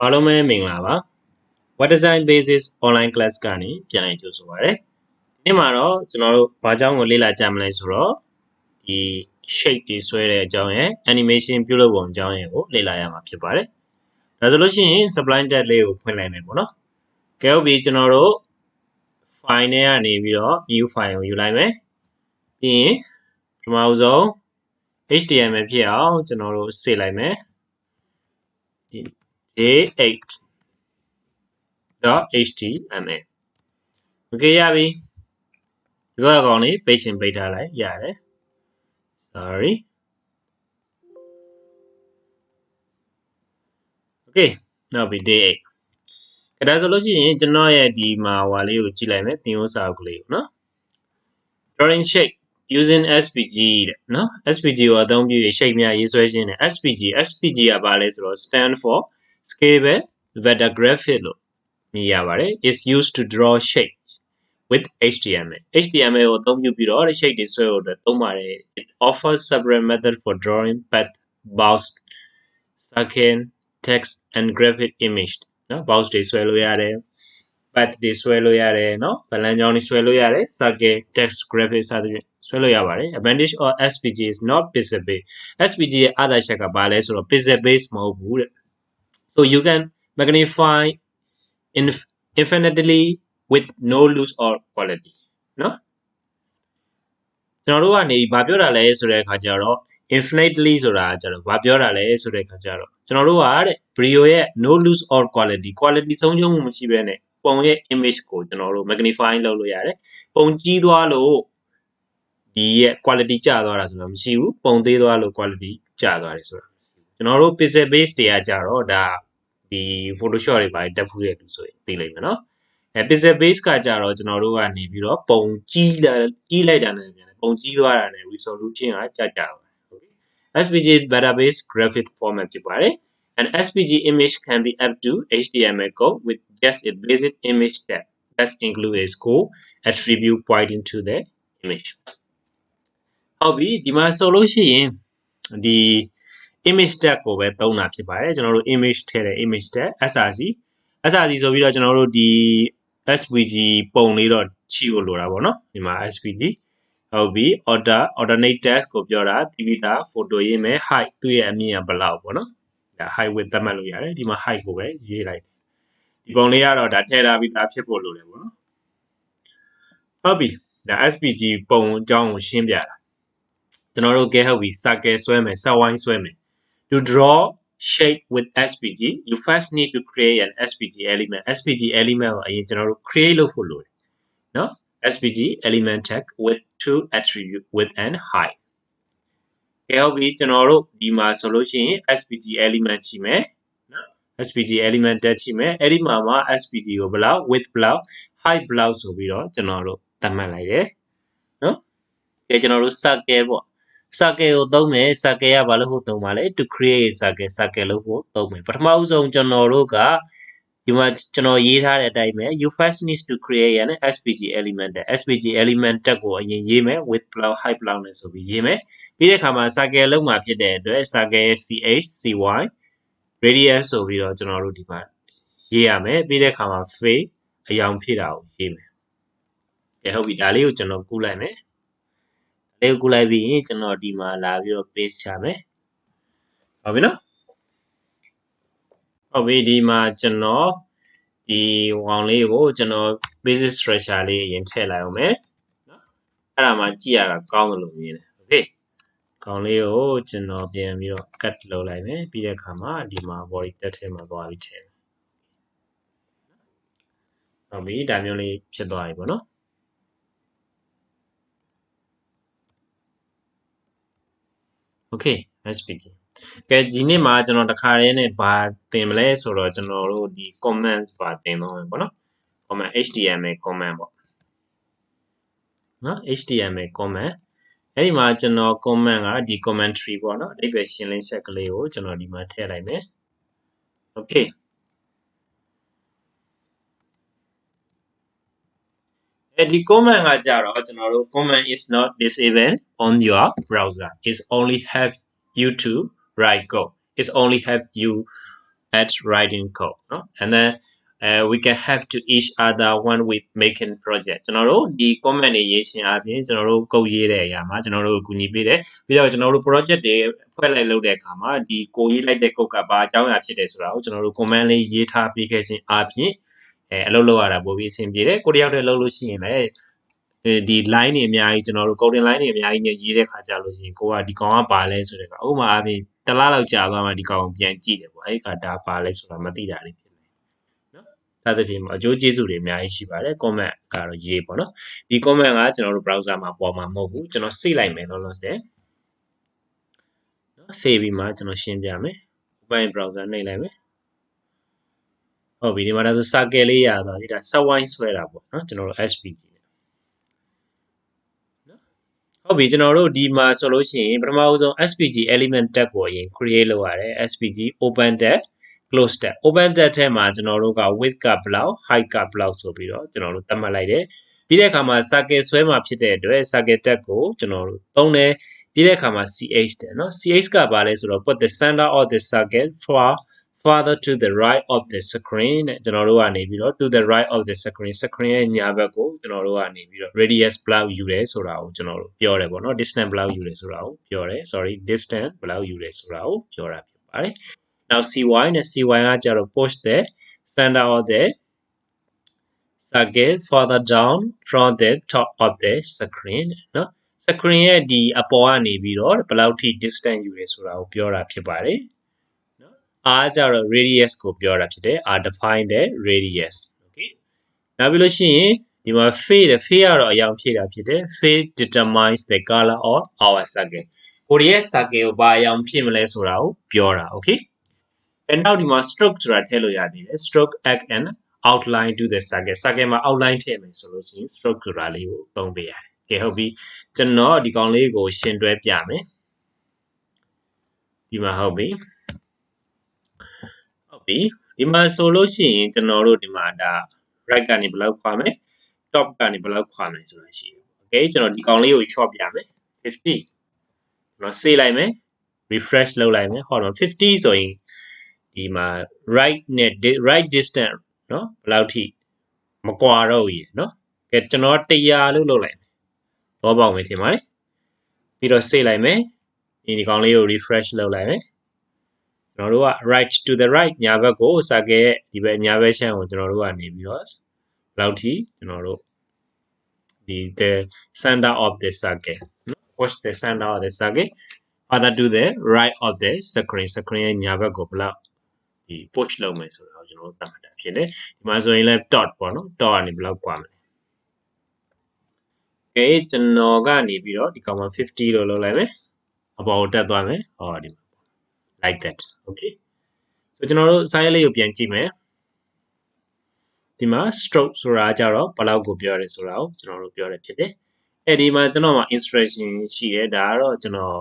အားလုံးပဲမင်္ဂလာပါ Web Design Basis Online Class ကနေပြန်လည်ကြိုဆိုပါရစေ။ဒီနေ့မှာတော့ကျွန်တော်တို့ဘာအကြောင်းကိုလေ့လာကြမလဲဆိုတော့ဒီ shape တွေဆွဲတဲ့အကြောင်းရယ် animation ပြုလုပ်ပုံအကြောင်းရယ်ကိုလေ့လာရမှာဖြစ်ပါတယ်။ဒါဆိုလို့ရှိရင် Sublime Text လေးကိုဖွင့်လိုက်မယ်ပေါ့နော်။ကဲဟုတ်ပြီကျွန်တော်တို့ file နဲ့ကနေပြီးတော့ new file ကိုယူလိုက်မယ်။ပြီးရင်ပထမဆုံး HTML ဖြစ်အောင်ကျွန်တော်တို့စေလိုက်မယ်။J8.html Okay ရပြီဒီကောအကောင်လေးပိတ်ရှင်ပိတ်ထားလိုက်ရတယ် sorry Okay နောက်ပြီး day 8ဒါဆိုလို့ရှိရင်ကျွန်တော်ရဲ့ဒီမှာဟွာလေးကိုကြည့်လိုက်မယ်သင်ဥစာအုပ်ကလေးကိုနော် drawing shape using SVG တဲ့နော် SVG ကိုအသုံးပြုပြီး shape များရေးဆွဲခြင်းနဲ့ SVG ကဘာလဲဆိုတော့ stand for scalable vector graphic လို့မြင်ရပါတယ် is used to draw shapes with HTML ကိုအသုံးပြုပြီးတော့ shape တွေဆွဲဖို့အတွက်သုံးပါတယ် it offers several methods for drawing path box circle text and graphic image နော် box တွေဆွဲလို့ရတယ် path တွေဆွဲလို့ရတယ်နော်ဗလန်ကြောင်းတွေဆွဲလို့ရတယ် circle text graphic စသဖြင့်ဆွဲလို့ရပါတယ် advantage of SVG is not pixel based SVG ရဲ့အားသာချက်ကဘာလဲဆိုတော့ pixel based မဟုတ်ဘူးတဲ့ so you can magnify infinitely with no loss or quality နော်ကျွန်တော်တို့ကနေဘာပြောတာလဲဆိုတဲ့အခါကျတော့ infinitely ဆိုတာကျတော့ဘာပြောတာလဲဆိုတဲ့အခါကျတော့ကျွန်တော်တို့ကတဲ့ video ရဲ့ no loss or quality ဆုံးရှုံးမှုမရှိဘဲနဲ့ပုံရဲ့ image ကိုကျွန်တော်တို့ magnify လုပ်လို့ရတယ်ပုံကြီးသွားလို့ဒီရဲ့ quality ကျသွားတာဆိုတာမရှိဘူးပုံသေးသွားလို့ quality ကျသွားတယ်ဆိုတာကျွန်တော်တို့ pixel based တွေကကြတော့ဒါဒီ Photoshop တွေပါတက်ဖူးရတူဆိုရင်သိလိမ့်မယ်နော်pixel base ကကြတော့ကျွန်တော်တို့ကနေပြီးတော့ပုံကြီးလိုက်တာနဲ့ပြန်ပုံကြီးသွားတာနဲ့ resolution ကကျကျပါ okay SVG database graphic format ဖြစ်ပါတယ် and SVG image can be up to HTML code with just a basic image tag that include a score attribute pointing to the image ဟုတ်ပြီဒီမှာဆိုလို့ရှိရင်ဒီ image tag ကိုပဲသုံးတာဖြစ်ပါတယ်ကျွန်တော်တို့ image ထည့်တဲ့ image tag src ဆိုပြီးတော့ကျွန်တော်တို့ဒီSVG ပုံလေးတော့ချိဖို့လိုတာပေါ့နော်ဒီမှာ SVG ဟုတ်ပြီ alternate text ကိုပြောတာဒီပြီးသား photo ရေးမယ် height သူ့ရဲ့အမြင့်ကဘယ်လောက်ပေါ့နော်ဒါ height width သတ်မှတ်လို့ရတယ်ဒီမှာ height ကိုပဲရေးလိုက်ဒီပုံလေးကတော့ဒါထည့်ထားပြီးသားဖြစ်ဖို့လိုတယ်ပေါ့နော်ဟုတ်ပြီဒါ SVG ပုံအကြောင်းကိုရှင်းပြတာကျွန်တော်တို့ကဲဟုတ်ပြီ circle ဆွဲမယ် set wine ဆွဲမယ် to draw shape with SVG you first need to create an SVG element SVG element ကိုအရင်ကျွန်တော်တို့ create လုပ်ဖို့လိုတယ်နော် SVG element tag with two attribute width and height ကဲဟုတ်ပြီကျွန်တော်တို့ဒီမှာဆိုလို့ရှိရင် SVG element ရှိမယ်နော် SVG element tag ရှိမယ်အဲ့ဒီမှာ SVG ကိုဘယ်လောက် width ဘယ်လောက် height ဘယ်လောက်ဆိုပြီးတော့ကျွန်တော်တို့သတ်မှတ်လိုက်တယ်နော်ကဲကျွန်တော်တို့ circle ပေါ့ circle ကိုသုံးမယ် circle ကဘာလို့ဟုတ်သုံးပါလဲ to create circle လို့ဖို့သုံးမယ်ပထမဦးဆုံးကျွန်တော်တို့ကဒီမှာကျွန်တော်ရေးထားတဲ့အတိုင်းပဲ you first need to create an SVG element SVG element တက်ကိုအရင်ရေးမယ် width ဘယ်လောက် height ဘယ်လောက်လဲဆိုပြီးရေးမယ်ပြီးတဲ့အခါမှာ circle လုံးမှာဖြစ်တဲ့အတွက် circle ရဲ့ ch cy radius ဆိုပြီးတော့ကျွန်တော်တို့ဒီမှာရေးရမယ်ပြီးတဲ့အခါမှာ face အရောင်ဖြစ်တာကိုရေးမယ်ကဲဟုတ်ပြီဒါလေးကိုကျွန်တော်ကူးလိုက်မယ်လေးကိုကူးလိုက်ပြီးရင်ကျွန်တော်ဒီမှာလာပြီးတော့ paste ချမယ်ဟုတ်ပြီနော်ဟုတ်ပြီဒီမှာကျွန်တော်ဒီဝေါင်လေးကိုကျွန်တော် basic structure လေးအရင်ထည့်လိုက်အောင်မယ်နော်အဲ့ဒါမှကြည့်ရတာကောင်းတယ်လို့မြင်တယ် okay ခေါင်းလေးကိုကျွန်တော်ပြန်ပြီးတော့ cut လုပ်လိုက်မယ်ပြီးတဲ့အခါမှာဒီမှာ body tag ထဲမှာသွားပြီးထည့်ဟုတ်ပြီဒါမျိုးလေးဖြစ်သွားပြီပေါ့နော်Okay SVG ကဲဒီနေ့မှာကျွန်တော်တခါတည်းနဲ့ဘာသင်မလဲဆိုတော့ကျွန်တော်တို့ဒီ comment ပါသင်တော့မယ်ပေါ့နော် comment HTML comment ပေါ့နော် HTML comment အဲ့ဒီမှာကျွန်တော် comment ကဒီ commentary ပေါ့နော်အဓိပ္ပာယ်ရှင်းလင်းချက်ကလေးကိုကျွန်တော်ဒီမှာထည့်လိုက်မယ် Okay the comment ကကြတော့ကျွန်တော်တို့ comment is not disabled on your browser is only help you to write code is only help you at writing code เนาะ and then we can have to each other when we making project ကျွန်တော်တို့ဒီ comment တွေရေးရှင်အပြင်ကျွန်တော်တို့ code ရေးတဲ့အရာမှာကျွန်တော်တို့အကူအညီပေးတယ်ပြီးတော့ကျွန်တော်တို့ project တွေဖွဲ့လိုက်လုပ်တဲ့အခါမှာဒီကိုရေးလိုက်တဲ့ code ကဘာအကြောင်းအရာဖြစ်တယ်ဆိုတာကိုကျွန်တော်တို့ comment လေးရေးထားပေးခဲ့ခြင်းအပြင်အလုပ်လုပ်ရတာပိုပြီးအဆင်ပြေတယ်ကိုတယောက်တည်းလုပ်လို့ရှိရင်လည်းဒီ line တွေအများကြီးကျွန်တော်တို့ coding line တွေအများကြီးနဲ့ရေးတဲ့ခါကြလို့ရှိရင်ကိုကဒီကောင်ကပါလဲဆိုတဲ့ကဥပမာအပြင်တစ်လလောက်ကြာသွားမှဒီကောင်ပြန်ကြည့်တယ်ပေါ့အဲ့ဒီကဒါပါလဲဆိုတာမသိတာလေးဖြစ်နေနော်ဒါသဖြင့်အကျိုးကျေးဇူးတွေအများကြီးရှိပါတယ် comment ကတော့ရေးပေါ့နော်ဒီ comment ကကျွန်တော်တို့ browser မှာပေါ်မှာမဟုတ်ဘူးကျွန်တော်စိတ်လိုက်မယ်လို့လို့ဆယ်နော်စိတ်ပြီးမှကျွန်တော်ရှင်းပြမယ် open browser နှိပ်လိုက်မယ်ဟုတ်ပြီဒီမှာဒါဆို circle လေးရသွားပြီဒါ subwine ဆွဲတာပေါ့နော်ကျွန်တော်တို့ SVGဟုတ်ပြီကျွန်တော်တို့ဒီမှာဆိုလို့ရှိရင်ပထမဆုံး SVG element tag ကိုအရင် create လုပ်ရတယ် SVG open tag close tag open tag ထဲမှာကျွန်တော်တို့က width ကဘယ်လောက် height ကဘယ်လောက်ဆိုပြီးတော့ကျွန်တော်တို့သတ်မှတ်လိုက်တယ်ပြီးတဲ့အခါမှာ circle ဆွဲမှာဖြစ်တဲ့အတွက် circle tag ကိုကျွန်တော်တို့သုံးတယ်ပြီးတဲ့အခါမှာ ch တယ်เนาะ ch ကဘာလဲဆိုတော့ put the center of the circle farther to the right of the screen တဲ့ကျွန်တော်တို့ကနေပြီးတော့ to the right of the screen ရဲ့ညာဘက်ကိုကျွန်တော်တို့ကနေပြီးတော့ radius ဘယ်လောက်ယူတယ်ဆိုတာကိုကျွန်တော်တို့ပြောတယ်ပေါ့နော် distance ဘယ်လောက်ယူတယ်ဆိုတာကိုပြောတယ် sorry distance ဘယ်လောက်ယူတယ်ဆိုတာကိုပြောတာဖြစ်ပါတယ် now cy နဲ့ cy ကကြတော့ push the center of the circle further down from the top of the screen เนาะ screen ရဲ့ဒီအပေါ်ကနေပြီးတော့ဘယ်လောက်ထိ distance ယူတယ်ဆိုတာကိုပြောတာဖြစ်ပါတယ် R ကြတော့ radius ကိုပြောတာဖြစ်တယ် R define the radius okay နောက်ပြီးလို့ရှိရင်ဒီမှာ fade ကတော့အရောင်ဖြည့်တာဖြစ်တယ် fade determines the color of our circle ကိုရဲ့ circle ကိုဘာအရောင်ဖြည့်မလဲဆိုတာကိုပြောတာ okay အဲ့နောက်ဒီမှာ stroke ဆိုတာထည့်လို့ရသေးတယ် stroke add an outline to the circle မှာ outline ထည့်မယ်ဆိုလို့ရှိရင် stroke ဆိုတာလေးကိုသုံးပေးရတယ်ကဲဟုတ်ပြီကျွန်တော်ဒီကောင်လေးကိုရှင်းတွဲပြမယ်ဒီမှာဟုတ်ပြီဒီမှာဆိုလို့ရှိရင်ကျွန်တော်တို့ဒီမှာဒါ right ကနေဘယ်လောက်ခွာမယ် top ကနေဘယ်လောက်ခွာမယ်ဆိုတာရှိတယ် okay ကျွန်တော်ဒီကောင်လေးကို chop ပြမယ်50ကျွန်တော် save လိုက်မယ် refresh လုပ်လိုက်မယ်ဟောတော့50ဆိုရင်ဒီမှာ right နဲ့ right distance เนาะဘယ်လောက်ထိမကွာတော့ဘူးเนาะကဲကျွန်တော်100လို့လုပ်လိုက်တော့ပေါက်မယ်ထင်ပါတယ်ပြီးတော့ save လိုက်မယ်ဒီကောင်လေးကို refresh လုပ်လိုက်မယ်ကျွန်တော်တို့က right to the right ညာဘက်ကို circle ရဲ့ဒီဘက်ညာဘက်ရှမ်းကိုကျွန်တော်တို့ကနေပြီးတော့လောက်ထိကျွန်တော်တို့ဒီ the center of the circle push the center of the circle further to the right of the screen ရဲ့ညာဘက်ကိုဘယ်လောက်ဒီ push လုပ်မယ်ဆိုတော့ကျွန်တော်တို့သတ်မှတ်တာဖြစ်တယ်ဒီမှာဆိုရင်လည်း dot ပေါ့နော် dot ကနေဘယ်လောက်กว่าမလဲကဲကျွန်တော်ကနေပြီးတော့ဒီကောင်မှာ50လို့လုပ်လိုက်မယ်အပေါ်ကိုတက်သွားမယ်ဟောဒီ like that okay so ကျွန်တော်တို့ size လေးကိုပြန်ကြည့်မယ်ဒီမှာ stroke ဆိုတာကြတော့ဘယ်လောက်ကိုပြောရဲဆိုတာကိုကျွန်တော်တို့ပြောရဖြစ်တယ်အဲ့ဒီမှာကျွန်တော်မှာ instruction ရှိတယ်ဒါကတော့ကျွန်တော်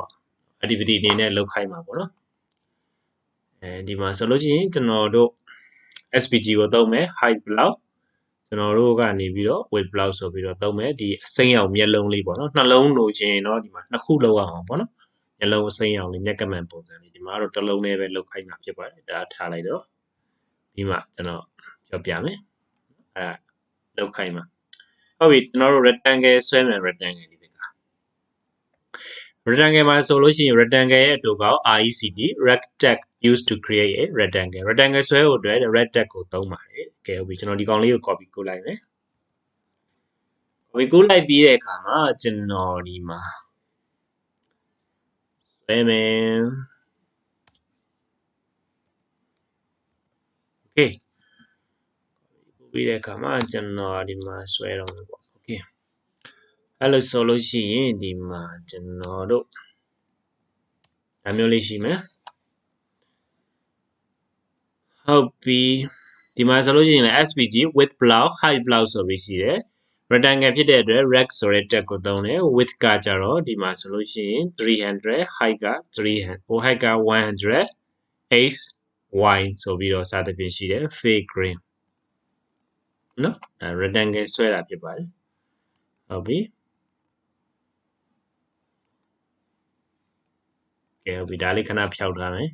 activity အနေနဲ့လုပ်ခိုင်းမှာပေါ့နော်အဲဒီမှာဆိုလို့ရှိရင်ကျွန်တော်တို့ SVG ကိုသုံးမယ် height ဘယ်လောက်ကျွန်တော်တို့ကနေပြီးတော့ width ဘယ်လောက်ဆိုပြီးတော့သုံးမယ်ဒီအစိမ်းရောင်မျက်လုံးလေးပေါ့နော်နှလုံးလိုချင်တော့ဒီမှာနှစ်ခုလောက်အောင်ပေါ့နော်မျက်လုံးအစိမ်းရောင်လေးမျက်ကမှန်ပုံစံလေးဒီမှာတော့တစ်လုံးလေးပဲလုပ်ခိုင်းတာဖြစ်ပါတယ်ဒါထားလိုက်တော့ပြီးမှကျွန်တော်ပြောပြမယ်အဲလောက်ခိုင်းမှာဟုတ်ပြီကျွန်တော်တို့ rectangle ဆွဲမယ် rectangle ဒီဘက်က rectangle မှာဆိုလို့ရှိရင် rectangle ရဲ့အတူကောက် RECT rectangle used to create a rectangle ဆွဲဖို့အတွက် rectangle ကိုသုံးပါတယ်ကဲဟုတ်ပြီကျွန်တော်ဒီကောင်လေးကို copy ကိုလိုက်မယ် copy ကိုလိုက်ပြီးတဲ့အခါမှာကျွန်တော်ဒီမှာဆွဲမယ် okayပြီးတဲ့အခါမှာကျွန်တော်ဒီမှာဆွဲတော့မယ်ပေါ့ okay အဲ့လိုဆိုလို့ရှိရင်ဒီမှာကျွန်တော်တို့ဒါမျိုးလေးရှိမယ်ဟုတ်ပြီဒီမှာဆိုလို့ရှိရင်လည်း SVG width ဘလောက် height ဘလောက်ဆိုပြီးရှိတယ် rectangle ဖြစ်တဲ့အတွက် rect ဆိုတဲ့ tag ကိုသုံးတယ် width ကကြတော့ဒီမှာဆိုလို့ရှိရင်300 height က300 height က100 x y ဆိုပြီးတော့စသဖြင့်ရှိတယ် fake green နော် rectangle ဆွဲတာဖြစ်ပါတယ်ဟုတ်ပြီကဲဟုတ်ပြီဒါလေးခဏဖျောက်ထားမယ်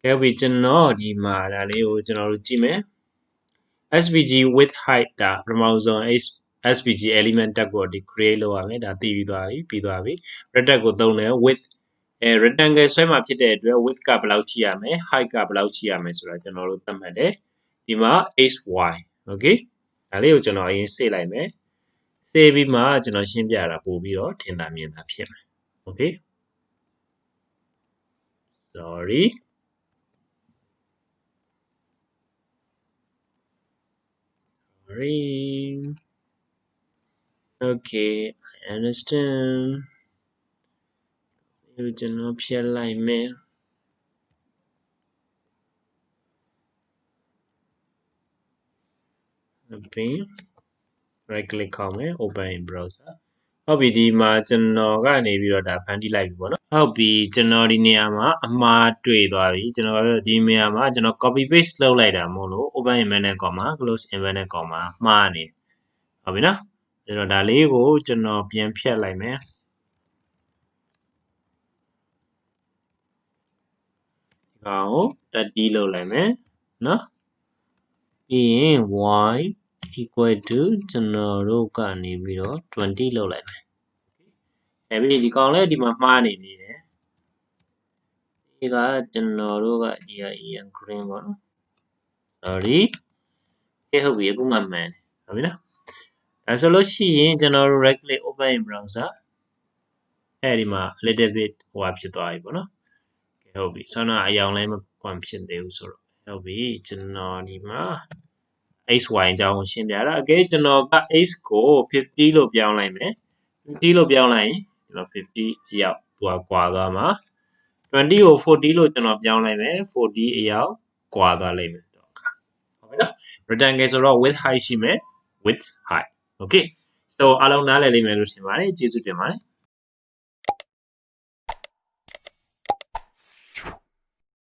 ကဲပြီကျွန်တော်ဒီမှာဒါလေးကိုကျွန်တော်တို့ကြည့်မယ် SVG with height ဒါပထမဆုံး SVG element tag ကိုဒီ create လုပ်ရမယ်ဒါသိပြီးသွားပြီ rectangle ကိုသုံးတယ် with rectangle ဆွဲမှာဖြစ်တဲ့အတွက် width ကဘယ်လောက်ရှိရမယ် height ကဘယ်လောက်ရှိရမယ်ဆိုတာကျွန်တော်တို့သတ်မှတ်တယ်ဒီမှာ xy okay ဒါလေးကိုကျွန်တော်အရင်စေ့လိုက်မယ်စေ့ပြီးမှကျွန်တော်ရှင်းပြတာပို့ပြီးတော့ထင်သာမြင်သာဖြစ်မယ် okay sorry okay I understand ဒီကျွန်တော်ဖြတ်လိုက်မယ် open right click ခေါက်မယ် open in browser ဟုတ်ပြီဒီမှာကျွန်တော်ကနေပြီးတော့ဒါဖန်တီးလိုက်ပြီပေါ့နော်ဟုတ်ပြီကျွန်တော်ဒီနေရာမှာအမှားတွေ့သွားပြီကျွန်တော်ဒီနေရာမှာကျွန်တော် copy paste လုပ်လိုက်တာမို့လို့ open inverted comma close inverted comma မှားနေဟုတ်ပြီနော်အဲ့တော့ဒါလေးကိုကျွန်တော်ပြန်ဖြတ်လိုက်မယ်ဒီကောင်ကို30လုပ်လိုက်မယ်နော်ပြီးရင် y equal to ကျွန်တော်တို့ကနေပြီးတော့20လုပ်လိုက်မယ်အဲ့ပြီးဒီကောင်လည်းဒီမှာမှားနေနေတယ်ဒီကကျွန်တော်တို့ကဒီက en green ပေါ့နော် sorry ကဲဟုတ်ပြီအခုမှမှန်ဟုတ်ပြီနော်ဒါဆိုလို့ရှိရင်ကျွန်တော်တို့ right click open in browser အဲ့ဒီမှာ little bit ဟိုဖြစ်သွားပြီပေါ့နော်ကဲဟုတ်ပြီဆောင်းတော့အယောင်လည်းမပွန်ဖြစ်သေးဘူးဆိုတော့ဟုတ်ပြီကျွန်တော်ဒီမှာ xy အကြောင်းကိုရှင်းပြတာအကဲကျွန်တော်က x ကို50လို့ပြောင်းလိုက်မယ်50လို့ပြောင်းလိုက်ရင်ကျွန်တော်50ရောက်ကွာသွားမှာ20ကို40လို့ကျွန်တော်ပြောင်းလိုက်မယ်40အရောက်ကွာသွားလိမ့်မယ်ဟုတ်ပြီနော် rectangle ဆိုတော့ width height ရှိမယ် width height okay so အားလုံးနားလည်လိမ့်မယ်လို့ထင်ပါတယ်ကျေးဇူးတင်ပါတယ်